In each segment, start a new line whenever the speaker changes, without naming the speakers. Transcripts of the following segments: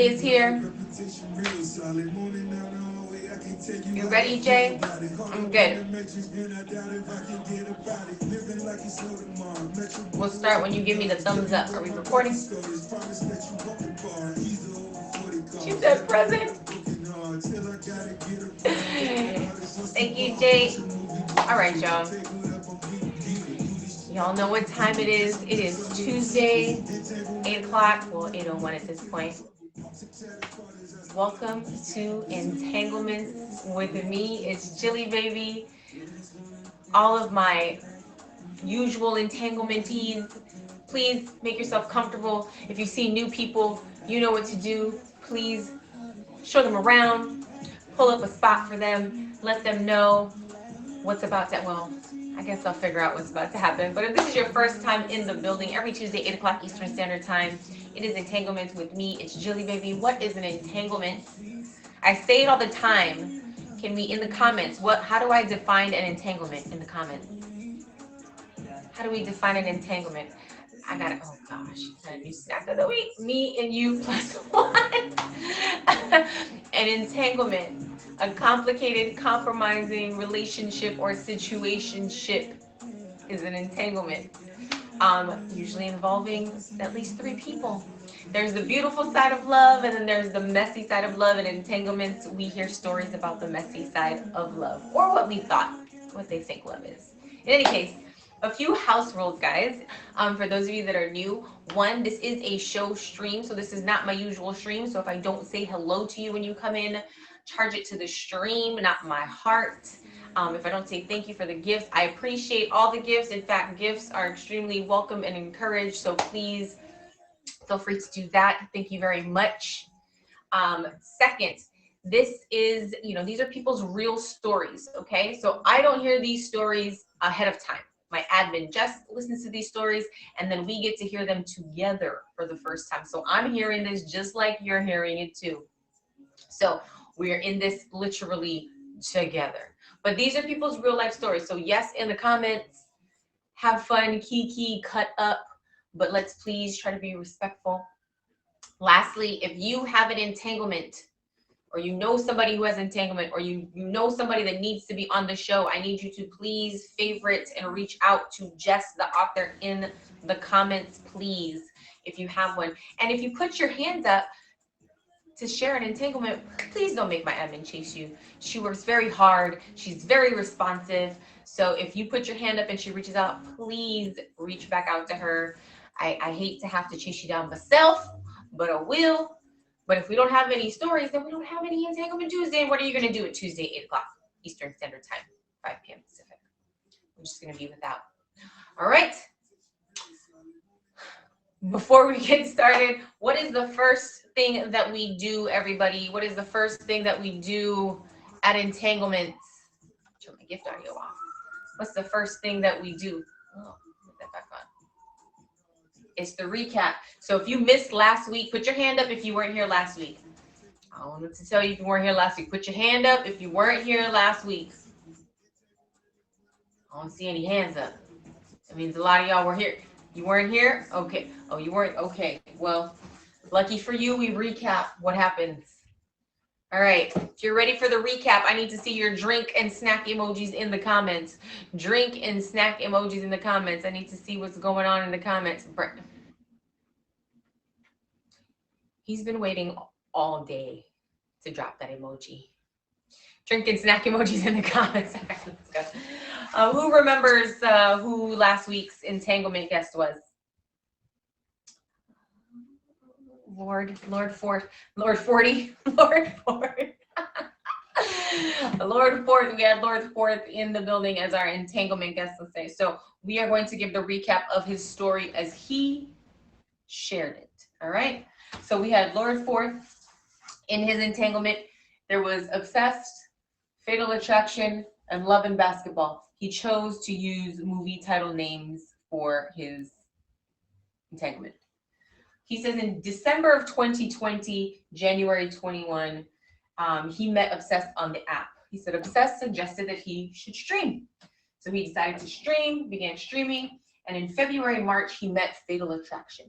Jay is here. You ready, Jay? I'm good. We'll start when you give me the thumbs up. Are we recording? She said present. Thank you, Jay. All right, y'all. Y'all know what time it is. It is Tuesday, 8 o'clock. Well, 8:01 at this point. Welcome to Entanglements with me. It's jillybaby. All of my usual entanglementees, please make yourself comfortable. If you see new people, you know what to do. Please show them around, pull up a spot for them, let them know what's about to, well, I guess I'll figure out what's about to happen. But if this is your first time in the building, every Tuesday, 8 o'clock Eastern Standard Time, it is Entanglements with me. It's jillybaby. What is an entanglement? I say it all the time. Can we, in the comments, how do I define an entanglement in the comments? How do we define an entanglement? I got it. Oh gosh, a new snack of the week. Me and you plus one. An entanglement, a complicated, compromising relationship or situationship is an entanglement. Usually involving at least 3 people. There's the beautiful side of love, and then there's the messy side of love. And entanglements, we hear stories about the messy side of love, or what we thought, what they think love is. In any case, a few house rules, guys. For those of you that are new, 1, this is a show stream, so this is not my usual stream. So if I don't say hello to you when you come in, charge it to the stream, not my heart. If I don't say thank you for the gifts, I appreciate all the gifts. In fact, gifts are extremely welcome and encouraged, so please feel free to do that. Thank you very much. Second, this is, these are people's real stories, okay? So I don't hear these stories ahead of time. My admin just listens to these stories, and then we get to hear them together for the first time. So I'm hearing this just like you're hearing it too. So we're in this literally together. But these are people's real life stories. So yes, in the comments, have fun, kiki, cut up, but let's please try to be respectful. Lastly, if you have an entanglement, or you know somebody who has entanglement, or you know somebody that needs to be on the show, I need you to please favorite and reach out to Jess, the author, in the comments, please, if you have one. And if you put your hands up to share an entanglement, please don't make my admin chase you. She works very hard. She's very responsive. So if you put your hand up and she reaches out, please reach back out to her. I hate to have to chase you down myself, but I will. But if we don't have any stories, then we don't have any Entanglement Tuesday. And what are you going to do at Tuesday, 8 o'clock Eastern Standard Time, 5 p.m. Pacific? We're just going to be without. All right. Before we get started, what is the first thing that we do, everybody? What is the first thing that we do at Entanglements? Turn my gift audio off. What's the first thing that we do? Oh, put that back on. It's the recap. So if you missed last week, put your hand up if you weren't here last week. I wanted to tell you if you weren't here last week. Put your hand up if you weren't here last week. I don't see any hands up. That means a lot of y'all were here. You weren't here? Okay. Oh, you weren't? Okay. Well, lucky for you, we recap what happens. All right. If you're ready for the recap, I need to see your drink and snack emojis in the comments. Drink and snack emojis in the comments. I need to see what's going on in the comments. He's been waiting all day to drop that emoji. Drink and snack emojis in the comments. Let's go. Who remembers who last week's entanglement guest was? Lord Ford. Lord Ford. Lord Ford. We had Lord Ford in the building as our entanglement guest today. So we are going to give the recap of his story as he shared it. All right. So we had Lord Ford in his entanglement. There was obsessed, fatal attraction, and love and basketball. He chose to use movie title names for his entanglement. He says in December of 2020, January 21, he met Obsessed on the app. He said Obsessed suggested that he should stream. So he decided to stream, began streaming, and in February, March, he met Fatal Attraction.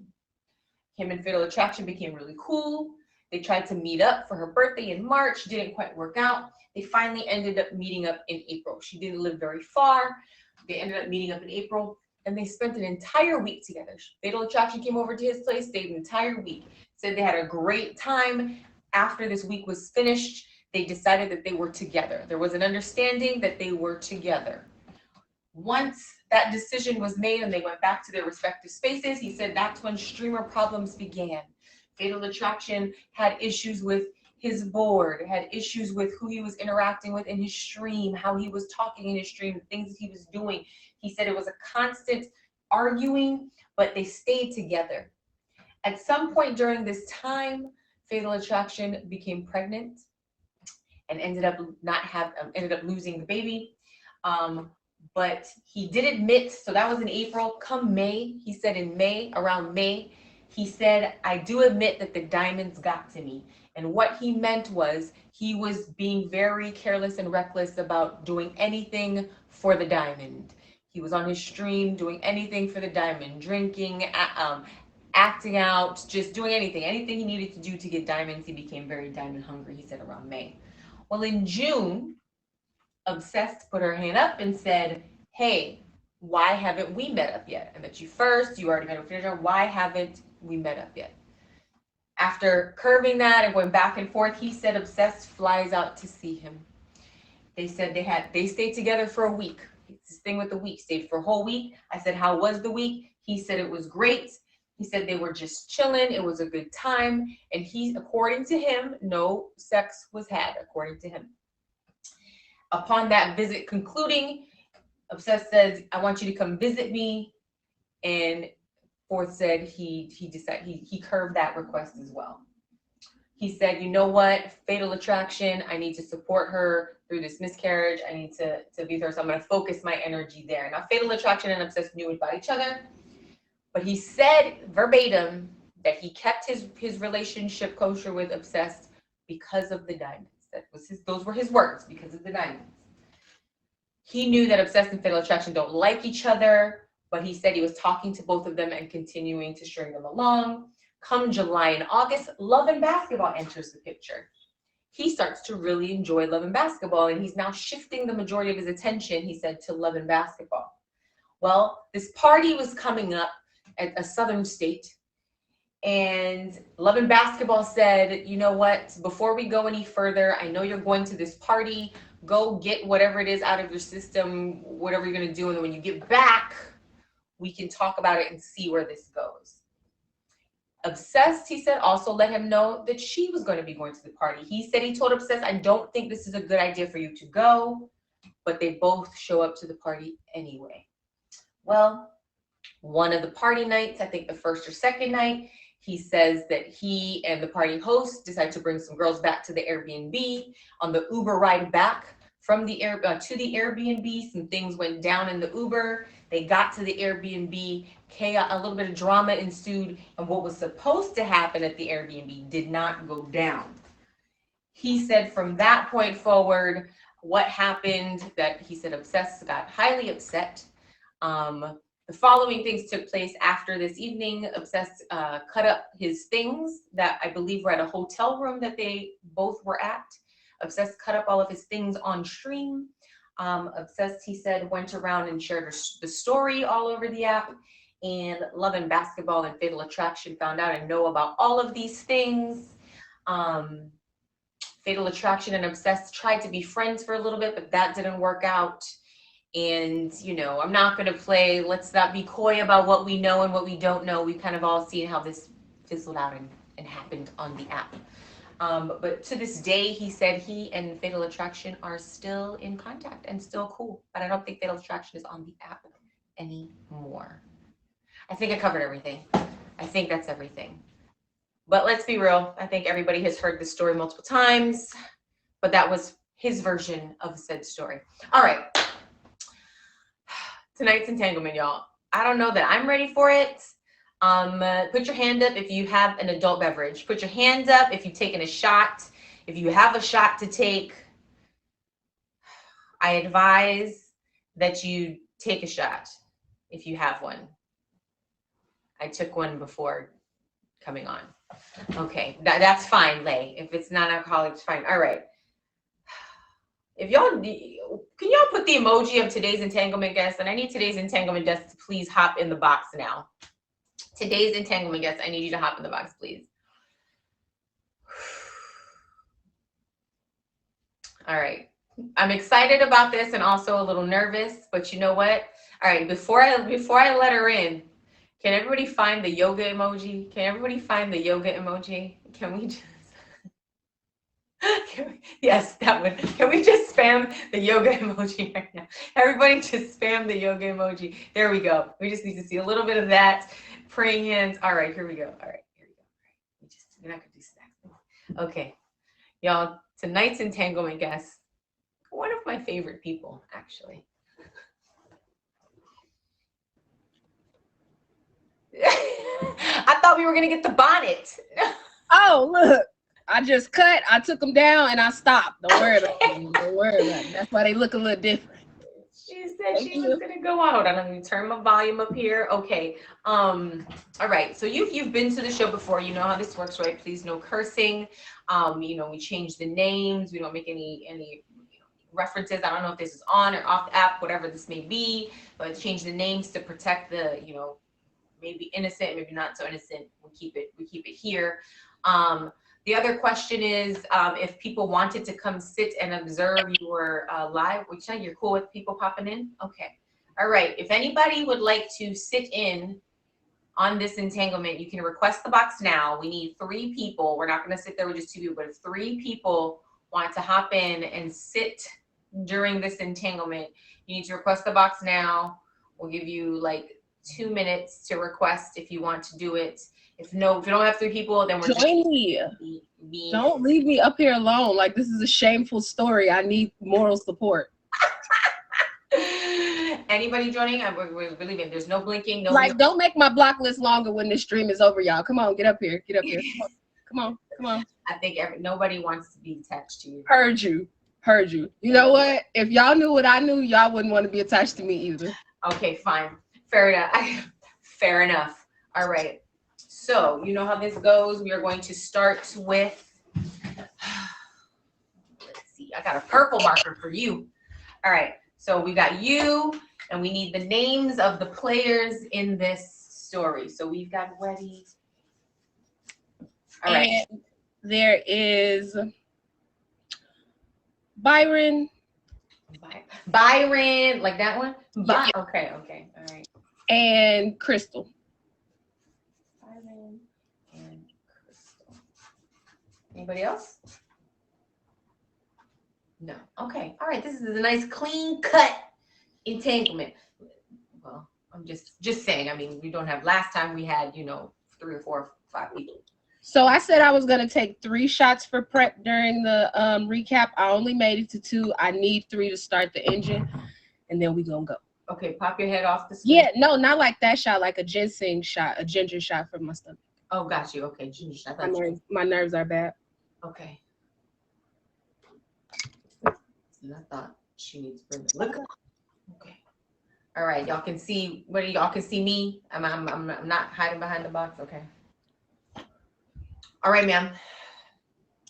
Him and Fatal Attraction became really cool. They tried to meet up for her birthday in March, didn't quite work out. They finally ended up meeting up in April. She didn't live very far. They ended up meeting up in April, and they spent an entire week together. Fatal Attraction came over to his place, stayed an entire week. Said they had a great time. After this week was finished, they decided that they were together. There was an understanding that they were together. Once that decision was made and they went back to their respective spaces, he said that's when streamer problems began. Fatal Attraction had issues with his board, had issues with who he was interacting with in his stream, how he was talking in his stream, the things that he was doing. He said it was a constant arguing, but they stayed together. At some point during this time, Fatal Attraction became pregnant and ended up losing the baby. But he did admit, so that was in April. Come May, he said in May, around May, he said, I do admit that the diamonds got to me. And what he meant was he was being very careless and reckless about doing anything for the diamond. He was on his stream doing anything for the diamond, drinking, acting out, just doing anything he needed to do to get diamonds. He became very diamond hungry, he said, around May. Well, in June, Obsessed put her hand up and said, hey, why haven't we met up yet? I met you first, you already met with Fatal. Why haven't we met up yet? After curving that and going back and forth, he said Obsessed flies out to see him. They said they stayed together for a week. It's this thing with the week, stayed for a whole week. I said, how was the week? He said it was great. He said they were just chilling. It was a good time. And according to him, no sex was had, according to him. Upon that visit concluding, Obsessed says, I want you to come visit me. And Fourth said he curved that request as well. He said, you know what, Fatal Attraction, I need to support her through this miscarriage. I need to be with her, so I'm going to focus my energy there. Now, Fatal Attraction and Obsessed knew about each other, but he said verbatim that he kept his relationship kosher with Obsessed because of the diamonds. Those were his words, because of the diamonds. He knew that Obsessed and Fatal Attraction don't like each other, but he said he was talking to both of them and continuing to string them along. Come July and August, Love and Basketball enters the picture. He starts to really enjoy Love and Basketball, and he's now shifting the majority of his attention, he said, to Love and Basketball. Well, this party was coming up at a southern state, and Love and Basketball said, you know what, before we go any further, I know you're going to this party, go get whatever it is out of your system, whatever you're going to do, and then when you get back, we can talk about it and see where this goes. Obsessed, he said, also let him know that she was going to be going to the party. He said he told Obsessed, I don't think this is a good idea for you to go, but they both show up to the party anyway. Well, one of the party nights, I think the first or second night, he says that he and the party host decided to bring some girls back to the Airbnb. On the Uber ride back from the to the Airbnb, some things went down in the Uber. They got to the Airbnb, chaos, a little bit of drama ensued, and what was supposed to happen at the Airbnb did not go down. He said from that point forward, what happened, that he said Obsessed got highly upset. The following things took place after this evening. Obsessed cut up his things that I believe were at a hotel room that they both were at. Obsessed cut up all of his things on stream. Obsessed, he said, went around and shared the story all over the app. And Love and Basketball and Fatal Attraction found out and know about all of these things. Fatal Attraction and Obsessed tried to be friends for a little bit, but that didn't work out. And, you know, I'm not going to play, let's not be coy about what we know and what we don't know. We've kind of all seen how this fizzled out and happened on the app. But to this day, he said he and Fatal Attraction are still in contact and still cool. But I don't think Fatal Attraction is on the app anymore. I think I covered everything. I think that's everything. But let's be real. I think everybody has heard this story multiple times. But that was his version of said story. All right. Tonight's entanglement, y'all. I don't know that I'm ready for it. Put your hand up if you have an adult beverage. Put your hands up if you've taken a shot. If you have a shot to take, I advise that you take a shot if you have one. I took one before coming on. Okay, that's fine, Lay. If it's non-alcoholic, it's fine. All right. If y'all, can y'all put the emoji of today's entanglement guest? And I need today's entanglement guest to please hop in the box now. Today's entanglement guest, I need you to hop in the box, please. All right. I'm excited about this and also a little nervous, but you know what? All right, before I let her in, can everybody find the yoga emoji? Can everybody find the yoga emoji? Can we just yes, that one. Can we just spam the yoga emoji right now? Everybody just spam the yoga emoji. There we go. We just need to see a little bit of that. Praying hands. All right, here we go. All right, here we go. All right. We're not gonna do snacks. Okay. Y'all, tonight's entanglement guest, one of my favorite people, actually. I thought we were gonna get the bonnet.
Oh, look. I just cut, I took them down, and I stopped. Don't worry about it. Don't worry about it. That's why they look a little different.
She said she was gonna go out. I'm gonna turn my volume up here. Okay. All right. So you've been to the show before. You know how this works, right? Please no cursing. We change the names. We don't make any references. I don't know if this is on or off the app, whatever this may be, but change the names to protect the maybe innocent, maybe not so innocent. We keep it here. The other question is, if people wanted to come sit and observe your live, which you're cool with people popping in? Okay. All right. If anybody would like to sit in on this entanglement, you can request the box now. We need 3 people. We're not going to sit there with just 2 people, but if 3 people want to hop in and sit during this entanglement, you need to request the box now. We'll give you like 2 minutes to request if you want to do it. If you don't have 3 people, then we're
Join me. Don't leave me up here alone. Like, this is a shameful story. I need moral support.
Anybody joining? We're really there's no blinking. No.
Like, don't make my block list longer when this stream is over, y'all. Come on, get up here. Get up here. Come on.
I think nobody wants to be attached to you.
Heard you. You know what? If y'all knew what I knew, y'all wouldn't want to be attached to me either.
Okay, fine. Fair enough. Fair enough. All right. So you know how this goes. We are going to start with, let's see, I got a purple marker for you. All right. So we got you, and we need the names of the players in this story. So we've got Weddy. All right.
And there is Byron.
Byron, like that one?
Yeah.
Okay. All right.
And Crystal.
Byron and Crystal. Anybody else? No. Okay. All right. This is a nice clean cut entanglement. Well, I'm just saying. I mean, we don't have. Last time we had 3 or 4 or 5 people.
So I said I was gonna take 3 shots for prep during the recap. I only made it to 2. I need 3 to start the engine, and then we gonna go.
Okay, pop your head off the screen.
Yeah, no, not like that shot, like a ginseng shot, a ginger shot from my stomach.
Oh, got you. Okay, ginger shot.
My nerves are bad.
Okay. And I thought she needs to look. Okay. All right, y'all can see. Y'all can see me? I'm not hiding behind the box. Okay. All right, ma'am.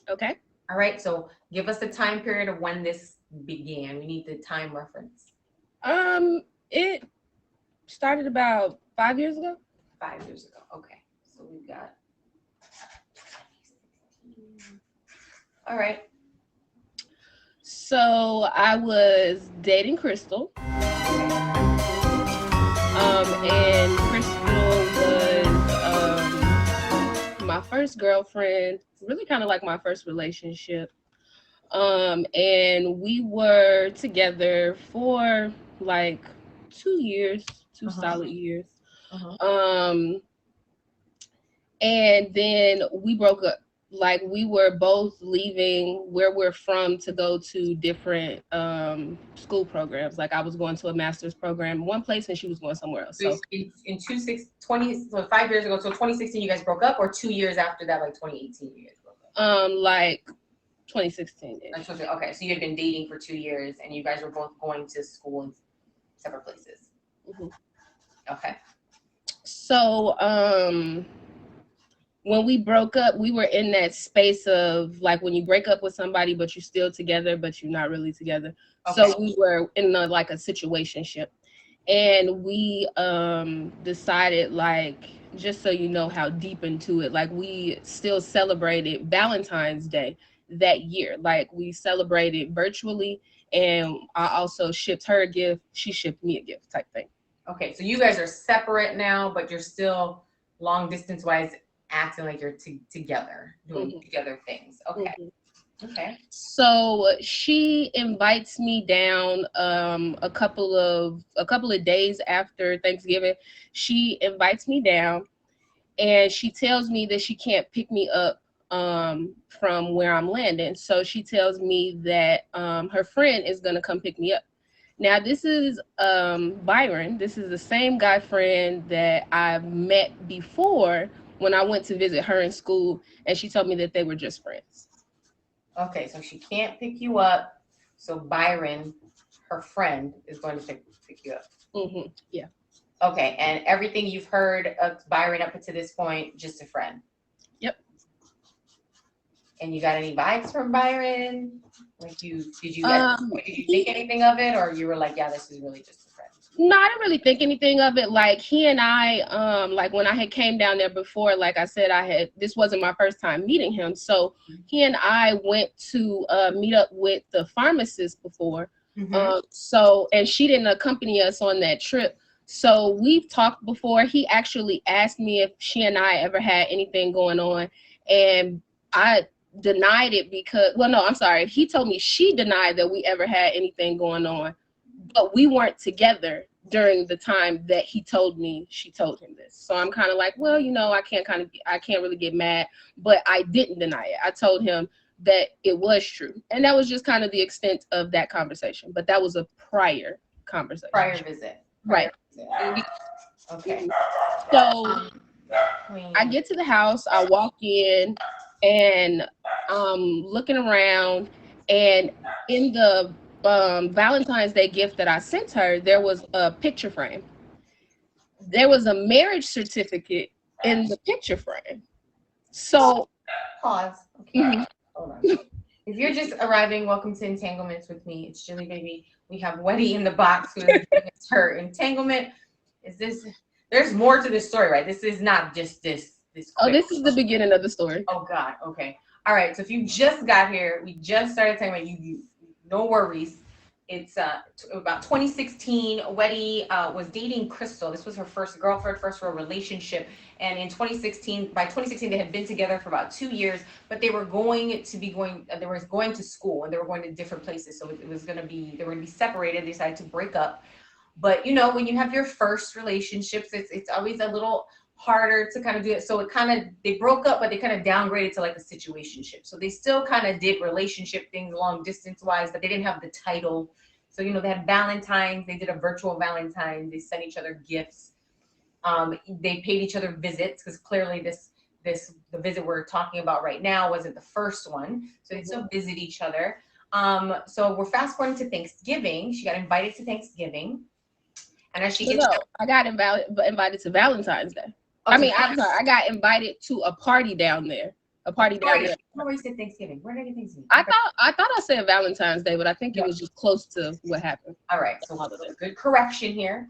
Okay.
All right, so give us the time period of when this began. We need the time reference.
It started about 5 years ago.
5 years ago. Okay, so we've got. All right.
So I was dating Crystal. And Crystal was my first girlfriend, really kind of like my first relationship. And we were together for like 2 years, 2 solid years. And then we broke up. Like, we were both leaving where we're from to go to different school programs. Like, I was going to a master's program in one place and she was going somewhere else. So
so 5 years ago, so 2016 you guys broke up, or 2 years after that, like 2018 you guys broke up?
Like 2016.
Okay, so you had been dating for 2 years and you guys were both going to school in separate places.
Mm-hmm.
Okay.
So when we broke up, we were in that space of like when you break up with somebody, but you're still together, but you're not really together.
Okay.
So we were in like a situationship, and we decided, like, just so you know how deep into it, like we still celebrated Valentine's Day that year. Like we celebrated virtually, and I also shipped her a gift. She shipped me a gift type thing.
Okay. So you guys are separate now, but you're still long distance wise acting like you're together, doing
Mhm,
together things. Okay.
mhm.
Okay.
So she invites me down a couple of days after Thanksgiving. She invites me down, and she tells me that she can't pick me up from where I'm landing. So she tells me that her friend is gonna come pick me up. Now this is Byron. This is the same guy friend that I've met before when I went to visit her in school, and she told me that they were just friends.
Okay. So she can't pick you up. So Byron, her friend, is going to pick you up.
Yeah.
Okay. And everything you've heard of Byron up to this point, just a friend.
Yep.
And you got any vibes from Byron? Like you did you at this
Um,
point, did you think
he
anything of it, or you were like, yeah, this is really just a friend?
No, I didn't really think anything of it. Like he and I, like when I had came down there before, like I said, this wasn't my first time meeting him. So he and I went to meet up with the pharmacist before.
Mm-hmm.
And she didn't accompany us on that trip. So we've talked before. He actually asked me if she and I ever had anything going on, and I denied it because, well, no, I'm sorry. He told me she denied that we ever had anything going on, but we weren't together during the time that he told me she told him this. So I'm kind of like, well, I can't really get mad, but I didn't deny it. I told him that it was true. And that was just kind of the extent of that conversation. But that was a prior conversation.
Prior visit.
Right.
Prior visit.
Mhm.
Okay.
So
Um,
I
Queen.
get to the house, I walk in, and looking around, and in the Valentine's Day gift that I sent her, there was a picture frame. There was a marriage certificate in the picture frame. So,
Pause. Okay.
mhm.
Hold on. If you're just arriving, welcome to Entanglements with me. It's Jilly Baby. We have Weddy in the box who is giving us her entanglement. Is this there's more to this story, right? This is not just this
Oh,
quick.
this is the beginning of the story.
Oh God. Okay. All right. So if you just got here, we just started talking about you no worries. It's about 2016. Weddy was dating Crystal. This was her first girlfriend, first real relationship. And in 2016, by 2016, they had been together for about 2 years, but they were going to be going. They were going to school, and they were going to different places. So it was going to be they were going to be separated. They decided to break up. But when you have your first relationships, it's always a little harder to kind of do it. So it kind of they broke up, but they kind of downgraded to like a situationship. So they still kind of did relationship things long distance wise, but they didn't have the title. So they had Valentine's. They did a virtual Valentine's. They sent each other gifts. They paid each other visits because clearly the visit we're talking about right now wasn't the first one. So they still visit each other. So we're fast forwarding to Thanksgiving. She got invited to Thanksgiving. And as she
No,
gets
no, I got invited to Valentine's Day.
oh,
I
to
mean, I'm sorry, I got invited to a party down there. A party down
sorry,
there.
I always said Thanksgiving. Where did I get Thanksgiving?
I thought I said Valentine's Day, but I think it was just close to what happened.
All right, so good correction here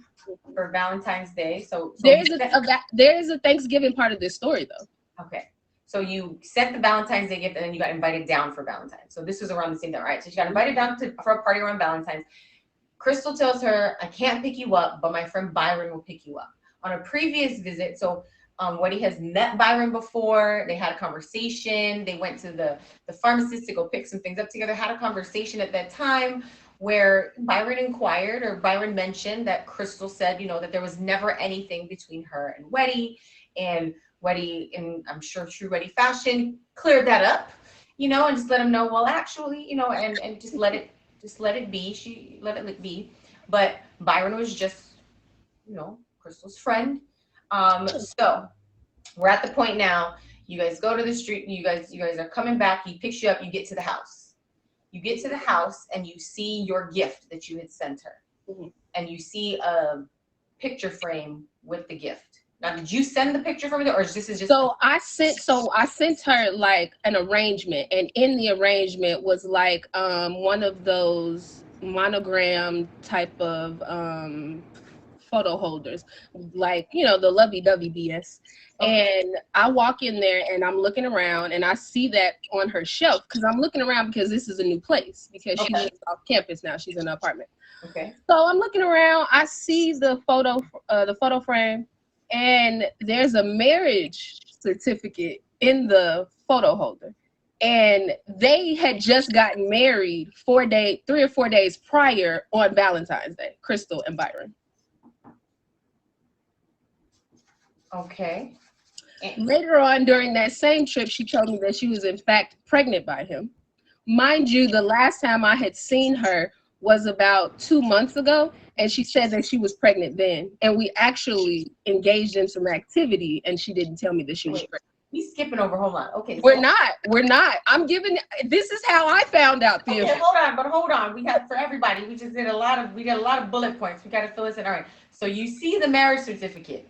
for Valentine's Day. So
There is a Thanksgiving part of this story though.
okay. So you sent the Valentine's Day gift, and then you got invited down for Valentine's. So this was around the same time, right? So she got invited down for a party around Valentine's. Crystal tells her, I can't pick you up, but my friend Byron will pick you up. On a previous visit, so Weddy has met Byron before. They had a conversation. They went to the pharmacist to go pick some things up together, had a conversation at that time where Byron inquired, or Byron mentioned that Crystal said, that there was never anything between her and Weddy. And Weddy, in I'm sure true Weddy fashion, cleared that up, and just let him know, well, actually, and just let it be. She let it be. But Byron was just, Crystal's friend. So we're at the point now. You guys go to the street. You guys are coming back. He picks you up. You get to the house. You get to the house and you see your gift that you had sent her,
Mhm.
and you see a picture frame with the gift. Now, did you send the picture from it, or this is just?
So I sent her like an arrangement, and in the arrangement was like one of those monogram type of photo holders, like the lovey-dovey BS.
Okay.
And I walk in there and I'm looking around and I see that on her shelf, because I'm looking around because this is a new place, because she
Okay.
lives off campus now. She's in an apartment.
Okay.
So I'm looking around. I see the photo frame, and there's a marriage certificate in the photo holder. And they had just gotten married 3 or 4 days prior on Valentine's Day, Crystal and Byron.
Okay.
Later on during that same trip, she told me that she was in fact pregnant by him. Mind you, the last time I had seen her was about 2 months ago, and she said that she was pregnant then. And we actually engaged in some activity, and she didn't tell me that she was pregnant.
We skipping over. Hold on. Okay.
We're not. I'm giving. This is how I found out.
Okay, hold on. We got for everybody. We did a lot of bullet points. We got to fill this in. All right. So you see the marriage certificate.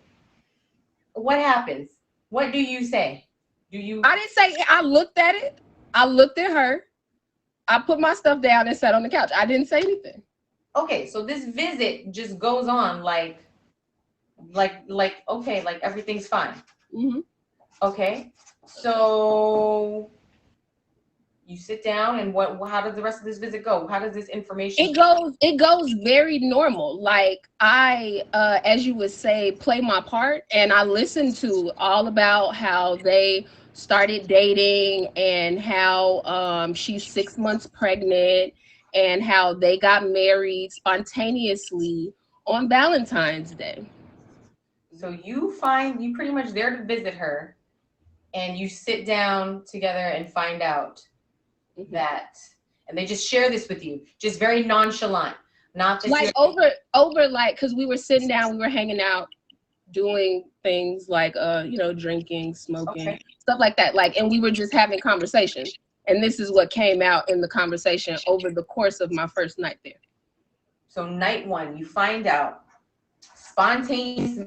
What happens? What do you say?
I didn't say. I looked at it. I looked at her. I put my stuff down and sat on the couch. I didn't say anything.
Okay, so this visit just goes on like okay, like everything's fine.
Mm-hmm.
Okay, so you sit down, and how does the rest of this visit go? How does this information?
It goes very normal. Like I, as you would say, play my part, and I listen to all about how they started dating and how she's 6 months pregnant and how they got married spontaneously on Valentine's Day.
So you pretty much there to visit her, and you sit down together and find out that, and they just share this with you, just very nonchalant, not this
like over like, because we were sitting down, we were hanging out, doing things like drinking, smoking, stuff like that, like, and we were just having conversation, and this is what came out in the conversation over the course of my first night there.
So night one, you find out spontaneous.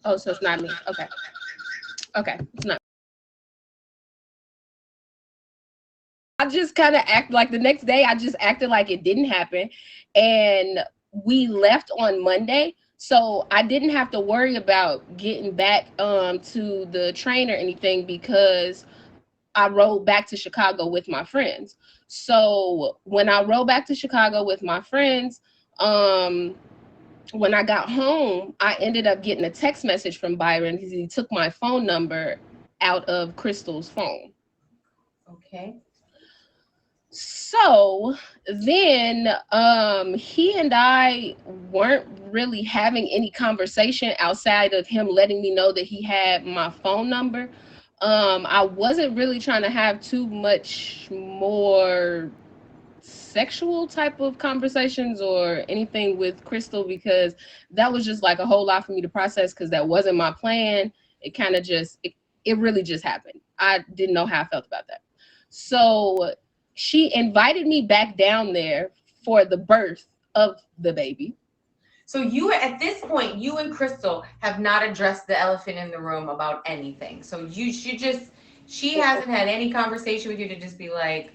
Oh, so it's not me. Okay, it's not. I just kind of act like the next day, I just acted like it didn't happen. And we left on Monday. So I didn't have to worry about getting back to the train or anything, because I rode back to Chicago with my friends. So when I rode back to Chicago with my friends, when I got home, I ended up getting a text message from Byron because he took my phone number out of Crystal's phone.
Okay.
So then he and I weren't really having any conversation outside of him letting me know that he had my phone number. I wasn't really trying to have too much more sexual type of conversations or anything with Crystal, because that was just like a whole lot for me to process, because that wasn't my plan. It kind of just, it really just happened. I didn't know how I felt about that. So she invited me back down there for the birth of the baby.
So at this point, you and Crystal have not addressed the elephant in the room about anything. So she hasn't had any conversation with you to just be like,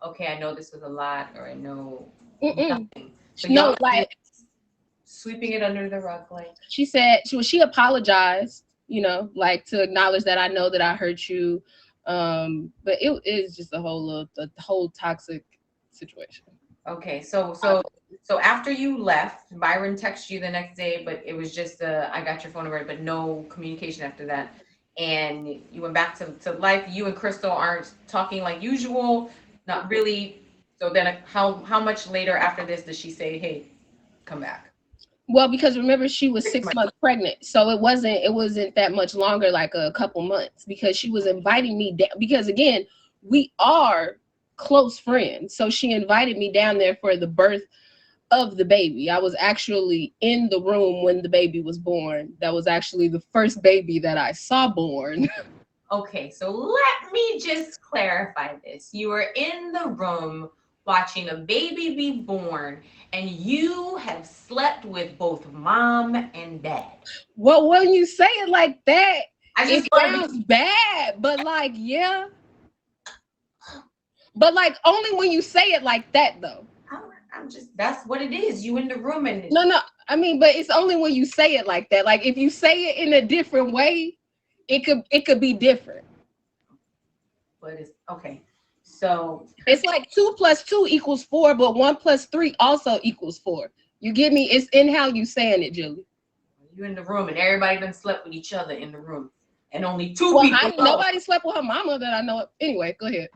okay, I know this was a lot, or I know nothing. So
no, like
sweeping it under the rug, like
she said, she apologized, like to acknowledge that I know that I hurt you. But it is just the whole toxic situation.
Okay, so after you left, Byron texted you the next day, but it was just I got your phone number, but no communication after that. And you went back to life. You and Crystal aren't talking like usual, not really. So then how much later after this does she say, hey, come back?
Well, because remember, she was 6 months pregnant, so it wasn't that much longer, like a couple months, because she was inviting me down, because again, we are close friends. So she invited me down there for the birth of the baby. I was actually in the room when the baby was born. That was actually the first baby that I saw born.
Okay, so let me just clarify this. You were in the room watching a baby be born, and you have slept with both mom and dad.
Well, when you say it like that,
I
it
just want to
sounds
be.
bad, but like, yeah. But like, only when you say it like that, though.
I'm just. That's what it is. You in the room and.
No, no. I mean, but it's only when you say it like that. Like, if you say it in a different way, it could be different.
But it's okay. So
It's like 2 + 2 = 4, but 1 + 3 also equals 4. You get me? It's in how you saying it, Julie.
you in the room and everybody done slept with each other in the room, and only two
Well,
people know.
nobody slept with her mama that I know of. Anyway, go ahead.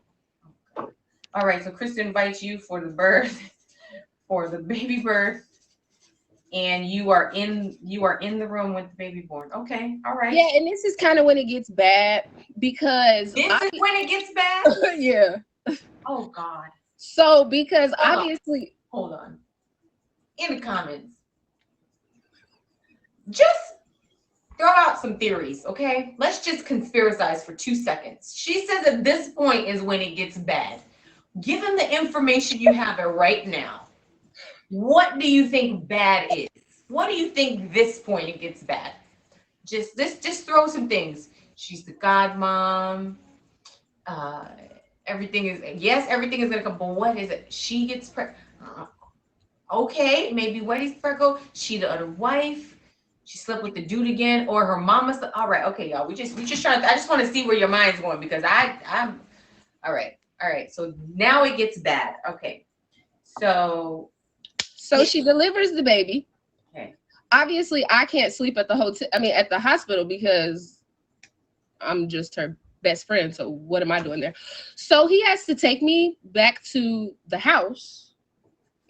All right. So Krista invites you for the birth, for the baby birth, and you are in the room with the baby born. Okay. All right.
Yeah, and this is kind of when it gets bad because
This is when it gets bad.
yeah.
Oh God.
So because
Hold on.
obviously,
Hold on. In the comments, just throw out some theories, okay? Let's just conspiracize for 2 seconds. She says at this point is when it gets bad. Given the information you have right now, what do you think bad is? What do you think this point it gets bad? Just throw some things. She's the godmom. Uh, everything is gonna come. But what is it? She gets pregnant. Okay, maybe Weddy's Freckle. She the other wife. She slept with the dude again, or her mama. All right, okay, y'all. We just trying. I just want to see where your mind's going because I'm all right. All right. So now it gets bad. Okay. So
so she delivers the baby.
okay.
Obviously, I can't sleep at the hotel. I mean, at the hospital because I'm just her best friend. So what am I doing there? So he has to take me back to the house,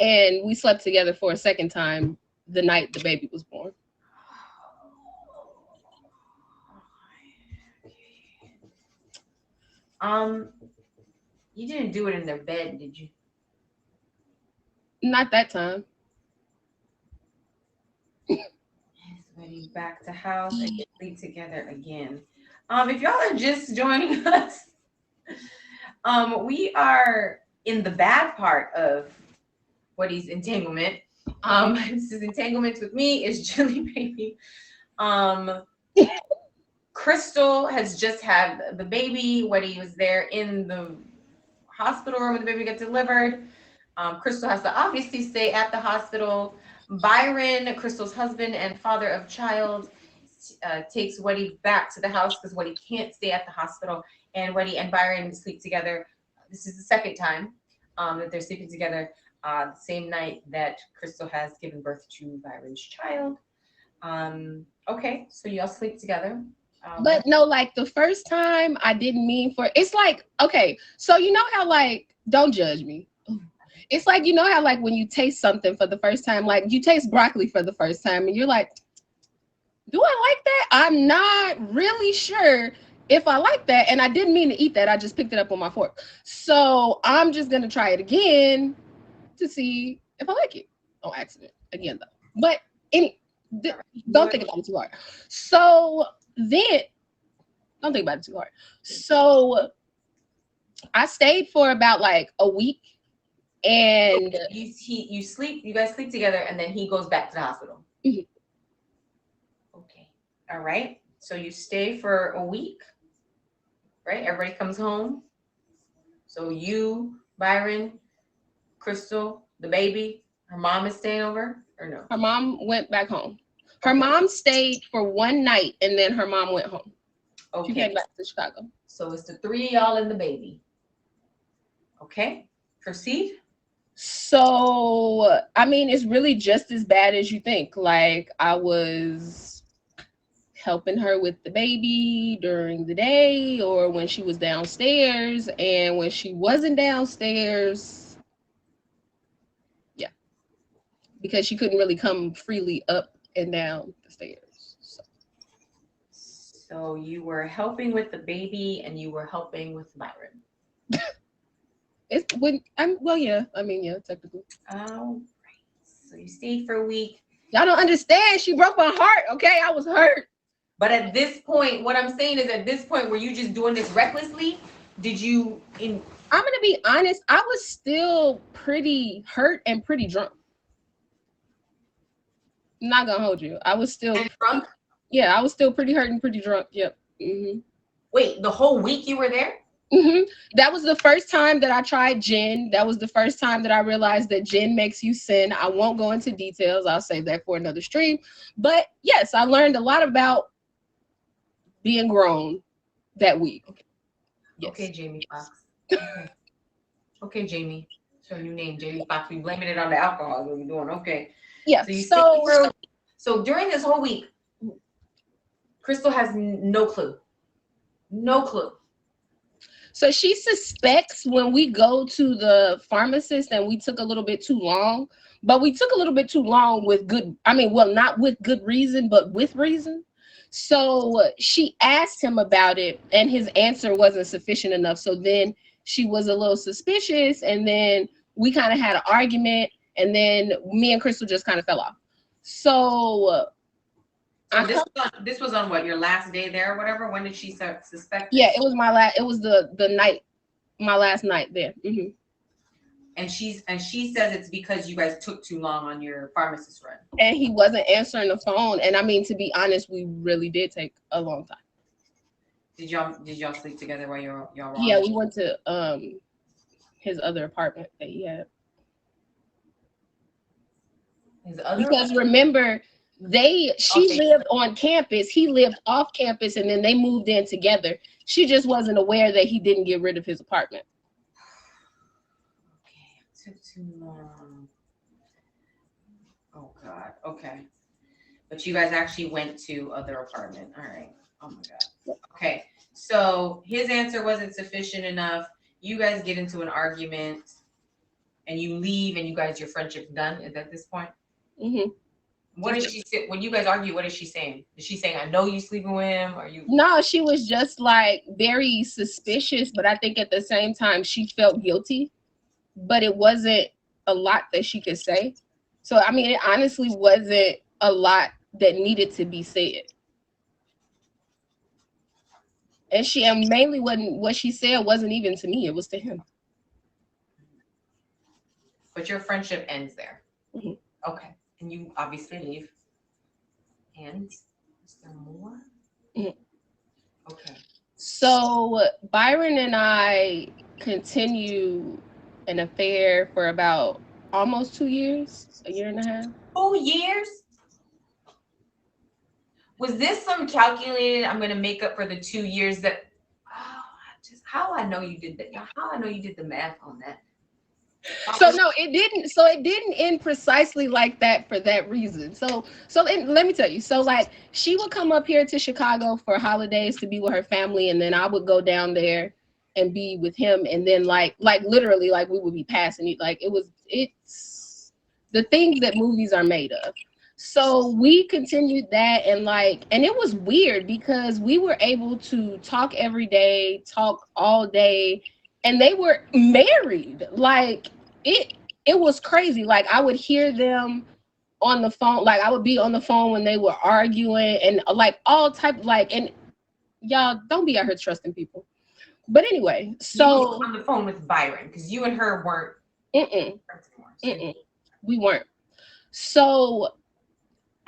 and we slept together for a second time the night the baby was born.
Um, you didn't do it in their bed, did you?
Not that time.
Sweaty back to house and you sleep together again. If y'all are just joining us, we are in the bad part of Woody's entanglement. This is entanglements with me is jillybaby. Um, Crystal has just had the baby. Woody was there in the hospital room when the baby got delivered. Crystal has to obviously stay at the hospital. Byron, Crystal's husband and father of child, takes Weddy back to the house because Weddy can't stay at the hospital, and Weddy and Byron sleep together. This is the second time that they're sleeping together, the same night that Crystal has given birth to Byron's child. Okay, so y'all sleep together.
But no, like the first time I didn't mean for it's like, okay, so you know how like don't judge me. It's like you know how like when you taste something for the first time, like you taste broccoli for the first time and you're like, do I like that? I'm not really sure if I like that. And I didn't mean to eat that. I just picked it up on my fork. So I'm just gonna try it again to see if I like it on accident again though. But any don't think about it too hard. So then don't think about it too hard. So I stayed for about like a week and
you guys sleep together and then he goes back to the hospital.
Mhm.
Okay. All right. So you stay for a week, right? Everybody comes home. So you, Byron, Crystal, the baby, her mom is staying over or no?
Her mom went back home. Her
Okay.
mom stayed for one night and then her mom went home. She
Okay.
came back to Chicago.
So it's the three of y'all and the baby. Okay. Proceed.
So, I mean, it's really just as bad as you think. Like, I was helping her with the baby during the day or when she was downstairs. And when she wasn't downstairs, yeah, because she couldn't really come freely up and down the stairs.
So you were helping with the baby and you were helping with Byron.
It's when I'm well, yeah. I mean, yeah, technically.
Oh, right. So you stayed for a week.
Y'all don't understand. She broke my heart. Okay, I was hurt.
But at this point, what I'm saying is at this point, were you just doing this recklessly? Did you in
I'm gonna be honest. I was still pretty hurt and pretty drunk. I'm not gonna hold you. I was still
and drunk?
yeah. I was still pretty hurt and pretty drunk. Yep.
Wait, the whole week you were there?
That was the first time that I tried gin. That was the first time that I realized that gin makes you sin. I won't go into details. I'll save that for another stream. But yes, I learned a lot about being grown that week. Yes.
Okay, Jamie Foxx. Okay. Okay, Jamie. It's your new name, Jamie Foxx. We blaming it on the alcohol. Is what we're doing. Okay.
Yeah.
So during this whole week, Crystal has no clue. No clue.
So she suspects when we go to the pharmacist and we took a little bit too long, but we took a little bit too long with good, I mean, well, not with good reason, but with reason. So she asked him about it and his answer wasn't sufficient enough. So then she was a little suspicious and then we kind of had an argument and then me and Crystal just kind of fell off. So
this was on what, your last day there or whatever? When did she suspect?
Yeah, it was it was the night, my last night there.
And she says it's because you guys took too long on your pharmacist run.
And he wasn't answering the phone. And I mean, to be honest, we really did take a long time.
Did y'all sleep together while y'all were
Yeah, we went to his other apartment that he had. Because remember, she lived on campus, he lived off campus, and then they moved in together. She just wasn't aware that he didn't get rid of his apartment.
Okay, it took too long. Oh God. Okay. But you guys actually went to other apartment. All right. Oh my God. Okay. So his answer wasn't sufficient enough. You guys get into an argument and you leave and you guys, your friendship's done at this point? What did she say? When you guys argue, what is she saying? Is she saying, I know you sleeping with him? Or you?
No, she was just like very suspicious, but I think at the same time she felt guilty, but it wasn't a lot that she could say. So, I mean, it honestly wasn't a lot that needed to be said. And mainly what she said wasn't even to me, it was to him.
But your friendship ends there. Okay. And you obviously leave. And is there more? Okay.
So Byron and I continue an affair for about almost 2 years, a year and a half.
2 years? Was this some calculated, I'm gonna make up for the 2 years that how I know you did that? How I know you did the math on that?
So no, it didn't. So it didn't end precisely like that for that reason. So let me tell you. So like she would come up here to Chicago for holidays to be with her family, and then I would go down there and be with him, and then like literally like we would be passing it. Like it's the things that movies are made of. So we continued that, and it was weird because we were able to talk every day, talk all day. And they were married. Like it was crazy. Like I would hear them on the phone. Like I would be on the phone when they were arguing and like all type and y'all don't be out here trusting people. But anyway, so
on the phone with Byron because you and her weren't.
We weren't. So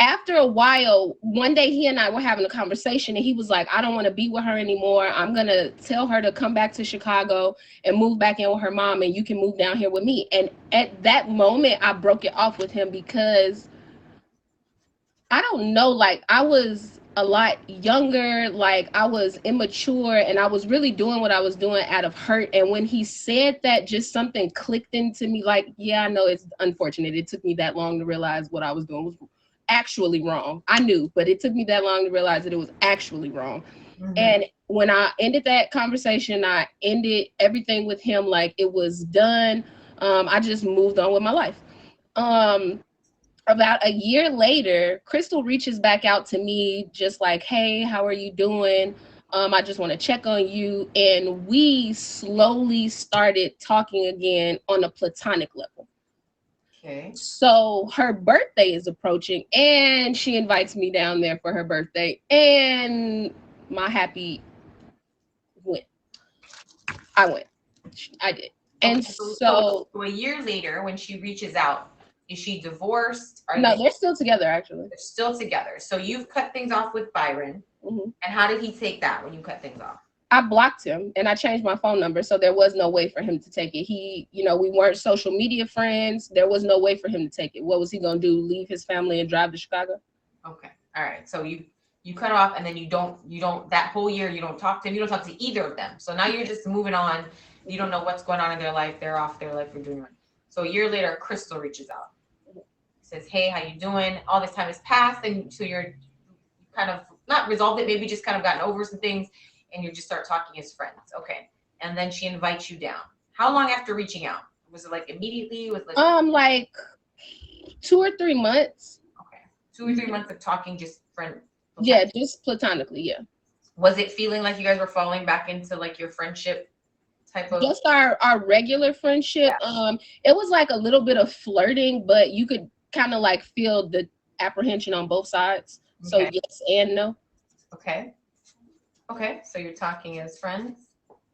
after a while, one day he and I were having a conversation and he was like, I don't want to be with her anymore. I'm going to tell her to come back to Chicago and move back in with her mom and you can move down here with me. And at that moment, I broke it off with him because I don't know, like I was a lot younger, like I was immature and I was really doing what I was doing out of hurt. And when he said that, just something clicked into me like, yeah, I know it's unfortunate. It took me that long to realize what I was doing was actually wrong. I knew, but it took me that long to realize that it was actually wrong. And when I ended that conversation, I ended everything with him. Like it was done. I just moved on with my life. About a year later, Crystal reaches back out to me just like, hey, how are you doing? I just want to check on you. And we slowly started talking again on a platonic level.
Okay.
So her birthday is approaching, and she invites me down there for her birthday. And my happy went. I went. I did. And
Okay. So,
so,
so a year later, when she reaches out, is she divorced? Are
no,
they
they're still together, actually.
still together? So you've cut things off with Byron.
Hmm.
And how did he take that when you cut things off?
I blocked him and I changed my phone number. So there was no way for him to take it. He, we weren't social media friends. There was no way for him to take it. What was he going to do? Leave his family and drive to Chicago?
Okay. All right. So you cut off, and then you don't that whole year you don't talk to him. You don't talk to either of them. So now you're just moving on. You don't know what's going on in their life. They're off their life. You're doing right. So a year later, Crystal reaches out, says, "Hey, how you doing? All this time has passed, and so you kind of not resolved it, maybe just kind of gotten over some things, and you just start talking as friends." Okay. And then she invites you down. How long after reaching out? Was it like immediately? Was it
like 2 or 3 months.
okay, 2 or 3 months of talking, just friend?
Yeah, just platonically. Yeah,
Was it feeling like you guys were falling back into like your friendship type of?
just our regular friendship.
Yeah.
It was like a little bit of flirting, but you could kind of like feel the apprehension on both sides. So
Okay.
yes and no.
Okay. Okay. So you're talking as friends.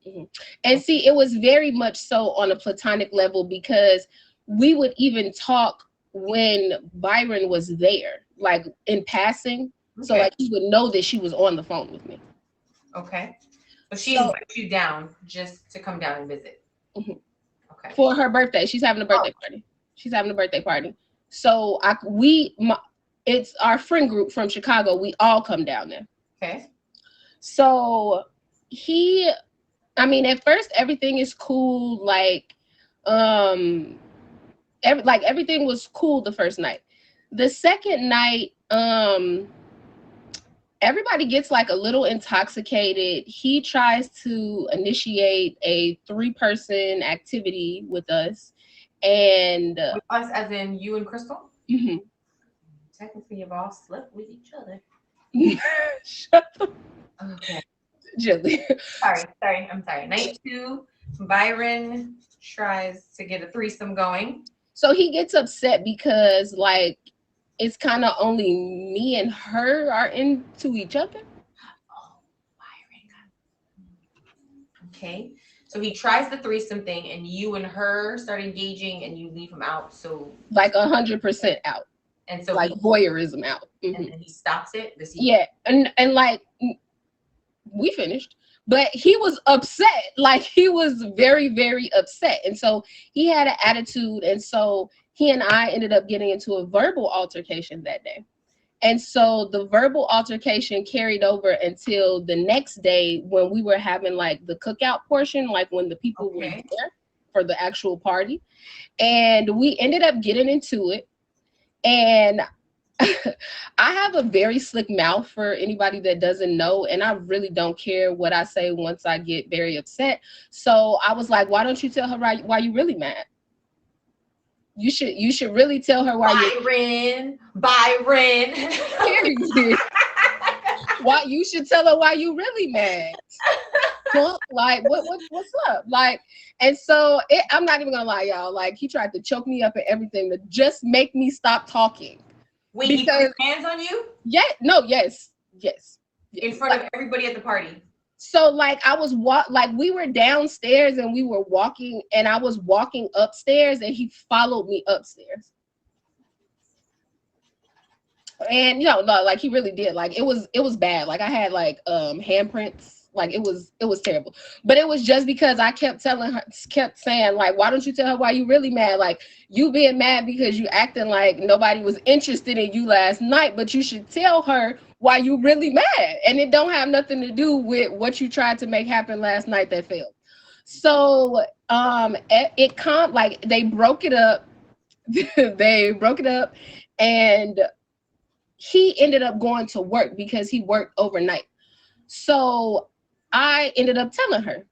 Mhm. And see, it was very much so on a platonic level because we would even talk when Byron was there, like in passing. So
Okay.
like he would know that she was on the phone with me.
Okay. So she
So
invites you down just to come down and visit.
mhm,
Okay.
for her birthday, she's having a
Oh,
birthday party. She's having a birthday party. So it's our friend group from Chicago. We all come down there.
okay.
So he, I mean, at first everything is cool. Like, um, everything was cool the first night. The second night, everybody gets like a little intoxicated. He tries to initiate a 3-person activity with us, and
With us, as in you and Crystal.
mhm.
Technically, you've all slept with each other.
Shut up,
Okay.
Jilly.
Sorry. I'm sorry. Night two, Byron tries to get a threesome going.
So he gets upset because like it's kind of only me and her are into each other.
Oh, Byron. Okay. So he tries the threesome thing, and you and her start engaging, and you leave him out. So
Like 100% out.
and so
Like
he
voyeurism out.
and
Mhm.
then he stops it. Does he?
Yeah, and like we finished, but he was upset. Like he was very very upset, and so he had an attitude, and so he and I ended up getting into a verbal altercation that day. And so the verbal altercation carried over until the next day when we were having like the cookout portion, like when the people were
Okay.
there for the actual party. And we ended up getting into it. And I have a very slick mouth for anybody that doesn't know, and I really don't care what I say once I get very upset. So I was like, why don't you tell her why you really mad? You should really tell her why you're
Byron.
period. Why you should tell her why you really mad. Like what's up? Like, and so I'm not even gonna lie, y'all. Like he tried to choke me up and everything to just make me stop talking.
Wait, he put
Because
his hands on you
yes.
in front of everybody at the party.
So like I was like we were downstairs and we were walking and I was walking upstairs and he followed me upstairs. And no, like he really did. Like it was bad. Like I had like handprints. Like it was terrible. But it was just because I kept saying like, why don't you tell her why you really mad? Like you being mad because you acting like nobody was interested in you last night, but you should tell her why you really mad. And it don't have nothing to do with what you tried to make happen last night that failed. So like they broke it up. They broke it up and he ended up going to work because he worked overnight. So I ended up telling her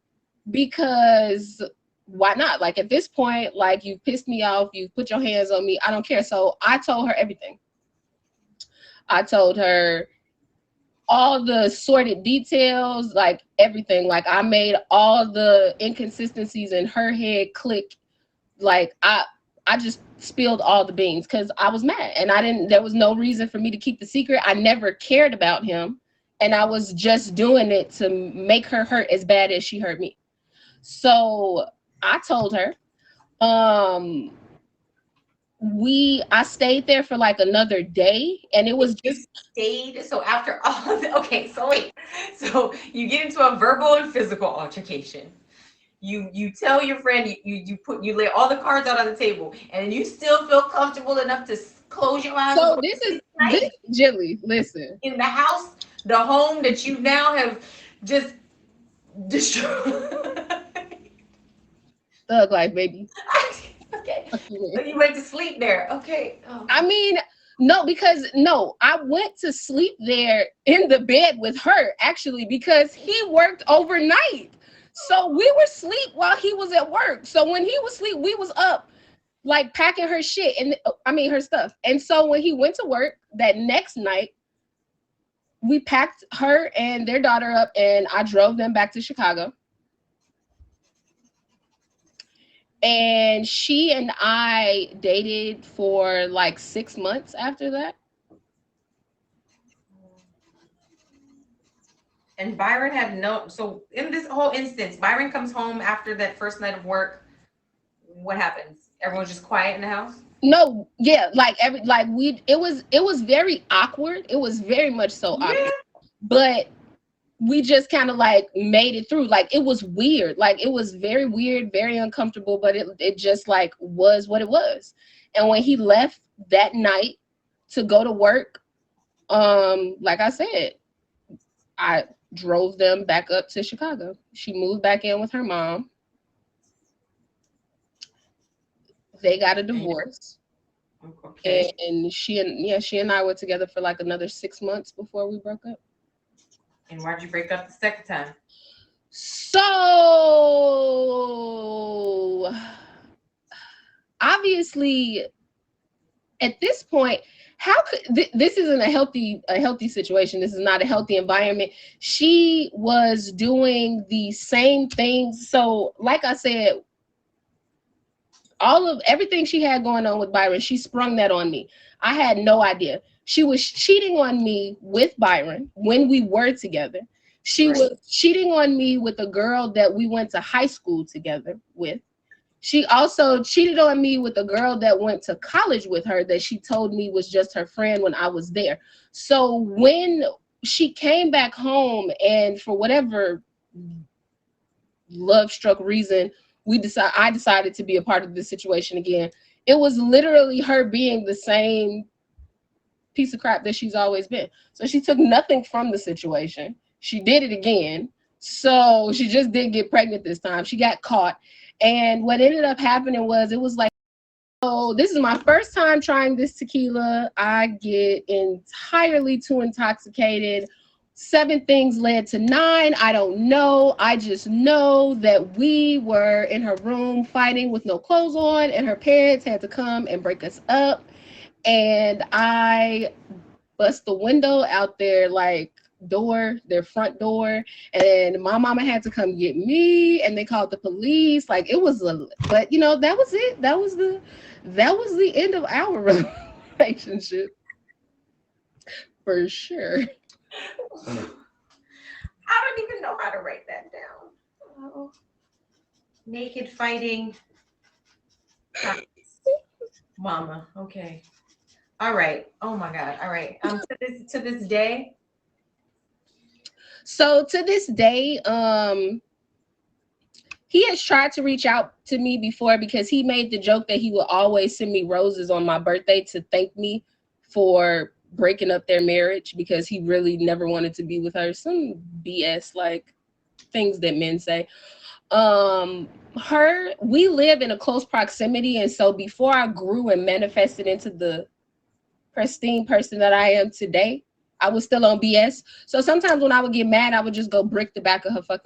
because why not? Like at this point, like you pissed me off, you put your hands on me, I don't care. So I told her everything. I told her all the sordid details, like everything. Like I made all the inconsistencies in her head click. Like I just spilled all the beans because I was mad and I didn't. There was no reason for me to keep the secret. I never cared about him, and I was just doing it to make her hurt as bad as she hurt me. So I told her. Um, I stayed there for like another day, and it was
You
just
stayed. So after all, okay. So wait. So you get into a verbal and physical altercation. You tell your friend you lay all the cards out on the table, and you still feel comfortable enough to close your eyes and
so.
go to
This is
sleep
this
tonight
Jilly. Listen,
in the house, the home that you now have just destroyed.
thug life, baby.
Okay, so you went to sleep there. Okay. Oh.
I mean, no, because no, I went to sleep there in the bed with her actually because he worked overnight. So we were asleep while he was at work. So when he was asleep, we was up like packing her shit and I mean her stuff. And so when he went to work that next night, we packed her and their daughter up and I drove them back to Chicago. And she and I dated for like 6 months after that.
And Byron had no. So in this whole instance, Byron comes home after that first night of work. What happens? Everyone's just quiet in the house.
No, yeah, like every like we it was very awkward. It was very much so
Yeah.
awkward. But we just kind of like made it through. Like it was weird. Like it was very weird, very uncomfortable, but it just like was what it was. And when he left that night to go to work, like I said, I drove them back up to Chicago. She moved back in with her mom. They got a divorce.
Okay.
And she and I were together for like another 6 months before we broke up.
And why'd you break up the second time?
So obviously at this point, how could this isn't a healthy situation. This is not a healthy environment. She was doing the same things. So like I said, all of everything she had going on with Byron, she sprung that on me. I had no idea. She was cheating on me with Byron when we were together. She
Right.
was cheating on me with a girl that we went to high school together with. She also cheated on me with a girl that went to college with her that she told me was just her friend when I was there. So when she came back home and for whatever love struck reason, I decided to be a part of this situation again. It was literally her being the same piece of crap that she's always been. So she took nothing from the situation. She did it again. So she just didn't get pregnant this time. She got caught. And what ended up happening was it was like, oh, this is my first time trying this tequila. I get entirely too intoxicated. 7 things led to 9. I don't know. I just know that we were in her room fighting with no clothes on, and her parents had to come and break us up. And I bust the window out their front door, and my mama had to come get me, and they called the police. Like it was but that was it. That was the end of our relationship for sure.
I don't even know how to write that down. Oh. Naked fighting. Mama. Okay. All right. Oh my God. All right. To this day.
So to this day, he has tried to reach out to me before because he made the joke that he would always send me roses on my birthday to thank me for breaking up their marriage because he really never wanted to be with her. Some BS, like things that men say. We live in a close proximity, and so before I grew and manifested into the pristine person that I am today, I was still on BS. So sometimes when I would get mad, I would just go brick the back of her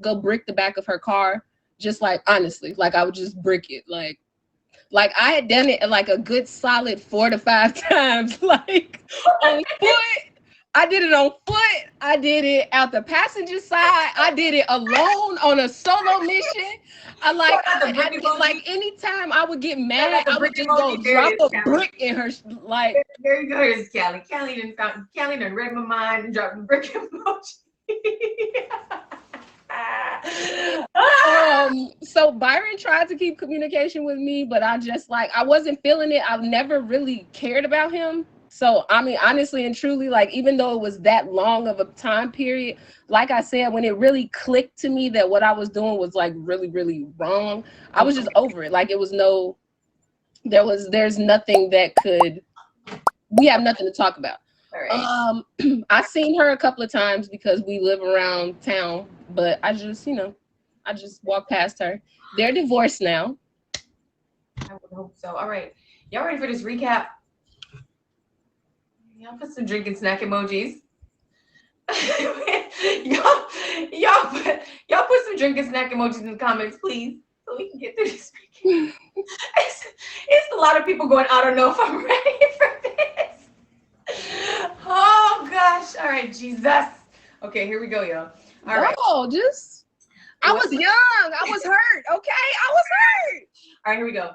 go brick the back of her car. Just like honestly, like I would just brick it. Like I had done it like a good solid 4 to 5 times, like on foot, I did it on foot. I did it out the passenger side. I did it alone on a solo mission. I
You
like,
got the brick
like
emoji.
anytime I would get
You
mad,
got the
I would
brick
just go
emoji. There
drop
it is,
a
Callie.
brick in her. Like,
There you go. Here's Callie. Callie done read my mind and dropped the brick emoji.
so Byron tried to keep communication with me, but I just like, I wasn't feeling it. I've never really cared about him. So I mean, honestly and truly, like, even though it was that long of a time period, like I said, when it really clicked to me that what I was doing was like really, really wrong, I was
Okay.
just over it. Like, it was no, there's nothing that could, we have nothing to talk about.
All right.
I seen her a couple of times because we live around town, but I just, I just walked past her. They're divorced now.
I would hope so. All right. Y'all ready for this recap? Y'all put some drink and snack emojis. y'all, y'all put some drink and snack emojis in the comments, please, so we can get through this recap. It's a lot of people going, I don't know if I'm ready for this. Oh gosh. All right, Jesus. Okay, here we go, y'all. All right.
No, just, I was young. I was hurt. Okay, I was hurt.
All right, here we go.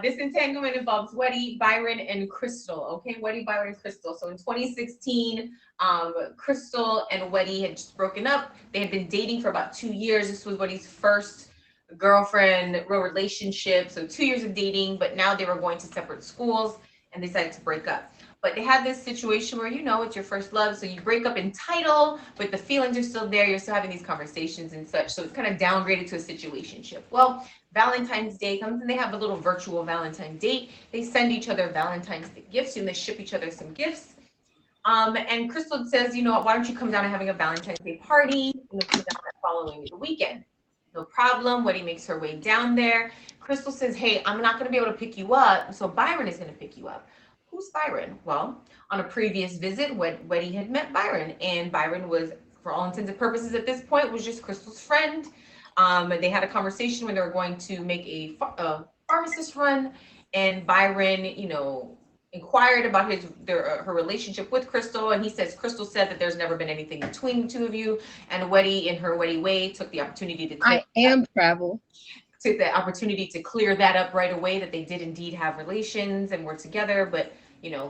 This entanglement involves Weddy, Byron, and Crystal. Okay, Weddy, Byron, and Crystal. So in 2016, Crystal and Weddy had just broken up. They had been dating for about 2 years. This was Weddy's first girlfriend relationship. So 2 years of dating, but now they were going to separate schools and they decided to break up. But they had this situation where, it's your first love, so you break up in title, but the feelings are still there. You're still having these conversations and such. So it's kind of downgraded to a situationship. Well, Valentine's Day comes and they have a little virtual Valentine's date. They send each other Valentine's Day gifts and they ship each other some gifts. And Crystal says, why don't you come down and having a Valentine's Day party? And come down that following the weekend. No problem. Weddy makes her way down there. Crystal says, hey, I'm not going to be able to pick you up, so Byron is going to pick you up. Who's Byron? Well, on a previous visit, Weddy had met Byron, and Byron was, for all intents and purposes at this point, was just Crystal's friend. They had a conversation when they were going to make a pharmacist run, and Byron, inquired about her relationship with Crystal, and he says Crystal said that there's never been anything between the two of you, and Weddy, in her Weddy way, took the opportunity to
I am travel.
took the opportunity to clear that up right away, that they did indeed have relations and were together, but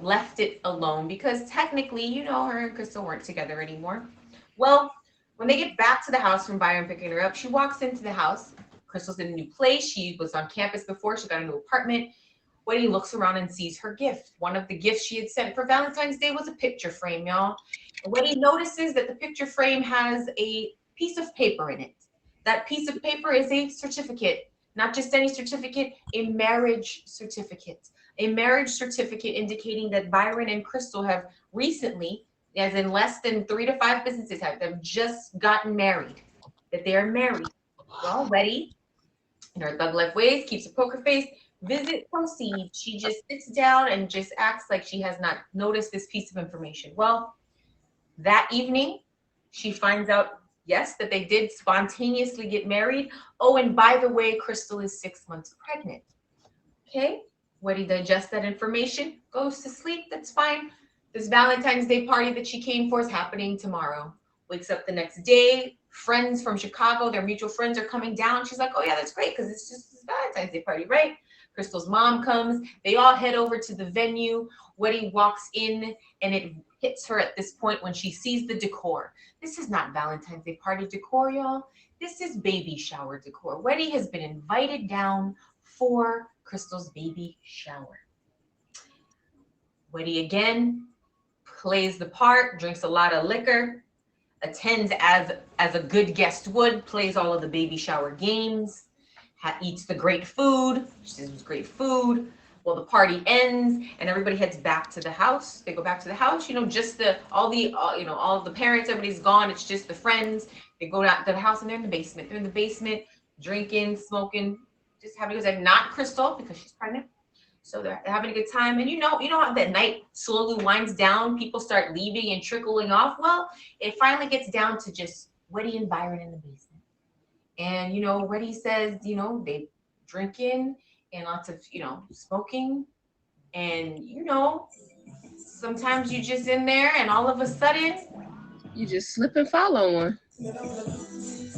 left it alone because technically, her and Crystal weren't together anymore. Well, when they get back to the house from Byron picking her up, she walks into the house. Crystal's in a new place. She was on campus before. She got a new apartment. Weddy looks around and sees her gift. One of the gifts she had sent for Valentine's Day was a picture frame, y'all. And Weddy notices that the picture frame has a piece of paper in it. That piece of paper is a certificate, not just any certificate, a marriage certificate. A marriage certificate indicating that Byron and Crystal have recently, as in less than 3 to 5 businesses, have just gotten married, that they are married. Well, Weddy, in her thug life ways, keeps a poker face. Visit proceed. She just sits down and just acts like she has not noticed this piece of information. Well, that evening, she finds out, yes, that they did spontaneously get married. Oh, and by the way, Crystal is 6 months pregnant. Okay, Weddy digests that information, goes to sleep. That's fine. This Valentine's Day party that she came for is happening tomorrow. Wakes up the next day. Friends from Chicago, their mutual friends, are coming down. She's like, oh, yeah, that's great because it's just this Valentine's Day party, right? Crystal's mom comes. They all head over to the venue. Weddy walks in, and it hits her at this point when she sees the decor. This is not Valentine's Day party decor, y'all. This is baby shower decor. Weddy has been invited down for Crystal's baby shower. Weddy again plays the part, drinks a lot of liquor, attends as a good guest would, plays all of the baby shower games, eats the great food. She says it was great food. Well, the party ends and everybody heads back to the house. They go back to the house. Just all of the parents. Everybody's gone. It's just the friends. They go out to the house and they're in the basement. They're in the basement, drinking, smoking, just having a good time. Not Crystal because she's pregnant. So they're having a good time. And how that night slowly winds down, people start leaving and trickling off. Well, it finally gets down to just Weddy and Byron in the basement. And Weddy says, they drinking and lots of, smoking and Sometimes you just in there and all of a sudden
You just slip and fall on one.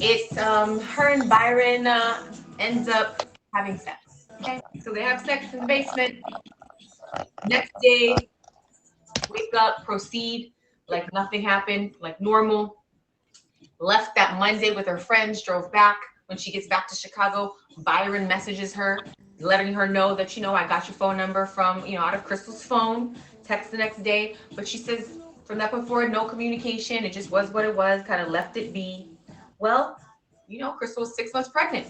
it's her and Byron ends up having sex. Okay, so they have sex in the basement. Next day, wake up, proceed like nothing happened, like normal. Left that Monday with her friends, drove back. When she gets back to Chicago, Byron messages her, letting her know that, I got your phone number from, out of Crystal's phone. Text the next day. But she says from that point forward, no communication. It just was what it was, kind of left it be. Well, Crystal was 6 months pregnant.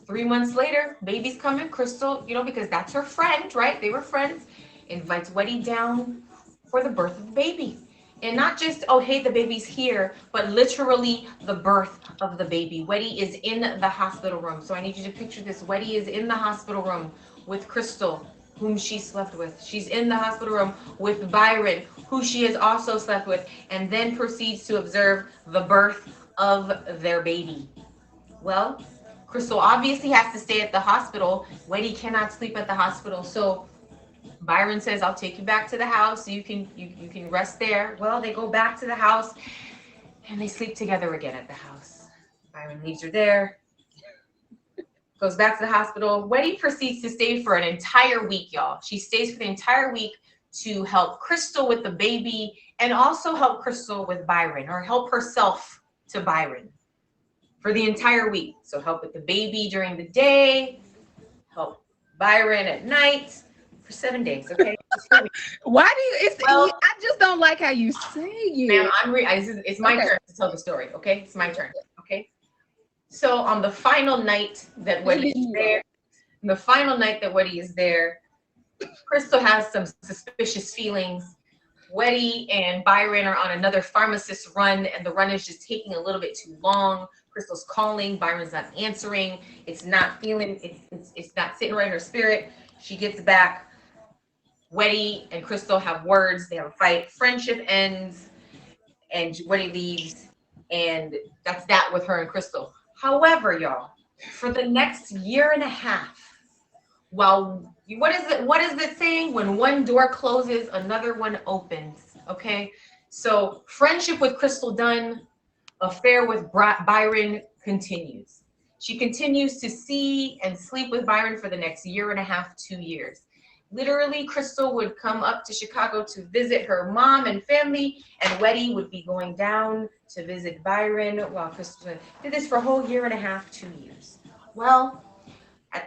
3 months later, baby's coming. Crystal, because that's her friend, right? They were friends. Invites Weddy down for the birth of the baby. And not just, oh, hey, the baby's here, but literally the birth of the baby. Weddy is in the hospital room. So I need you to picture this. Weddy is in the hospital room with Crystal, whom she slept with. She's in the hospital room with Byron, who she has also slept with, and then proceeds to observe the birth of their baby. Well, Crystal obviously has to stay at the hospital. Weddy cannot sleep at the hospital. So Byron says, I'll take you back to the house so you can rest there. Well, they go back to the house and they sleep together again at the house. Byron leaves her there, goes back to the hospital. Weddy proceeds to stay for an entire week, y'all. She stays for the entire week to help Crystal with the baby and also help Crystal with Byron, or help herself to Byron for the entire week. So help with the baby during the day, help Byron at night for 7 days. Okay.
Why do you?
Well,
I just don't like how you say
ma'am,
it.
it's my
Okay.
turn to tell the story. Okay, it's my turn. Okay. So on the final night that Weddy is there, Crystal has some suspicious feelings. Weddy and Byron are on another pharmacist run, and the run is just taking a little bit too long. Crystal's calling, Byron's not answering. It's not feeling, it's not sitting right in her spirit. She gets back. Weddy and Crystal have words. They have a fight. Friendship ends, and Weddy leaves, and that's that with her and Crystal. However, y'all, for the next year and a half, while what is it saying? When one door closes, another one opens. Okay, so friendship with Crystal done, affair with Byron continues. She continues to see and sleep with Byron for the next year and a half, 2 years. Literally, Crystal would come up to Chicago to visit her mom and family, and Weddy would be going down to visit Byron while Crystal did this for a whole year and a half, 2 years. Well,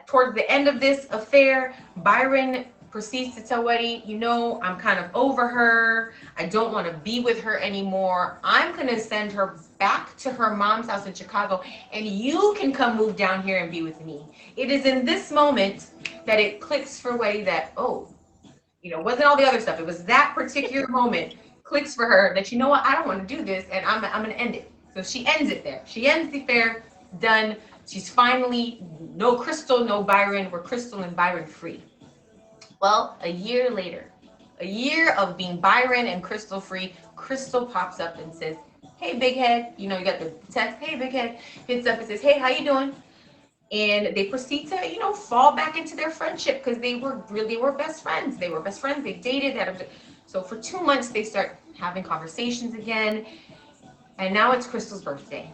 towards the end of this affair, Byron proceeds to tell Weddy, I'm kind of over her. I don't want to be with her anymore. I'm going to send her back to her mom's house in Chicago, and you can come move down here and be with me. It is in this moment that it clicks for Weddy that, it wasn't all the other stuff. It was that particular moment clicks for her that, I don't want to do this, and I'm going to end it. So she ends it there. She ends the affair, done. She's finally, no Crystal, no Byron. We're Crystal and Byron free. Well, a year later, a year of being Byron and Crystal free, Crystal pops up and says, hey, big head. You got the text, hey, big head. Hits up and says, hey, how you doing? And they proceed to, fall back into their friendship because they were best friends. They were best friends. They dated. So for 2 months, they start having conversations again. And now it's Crystal's birthday.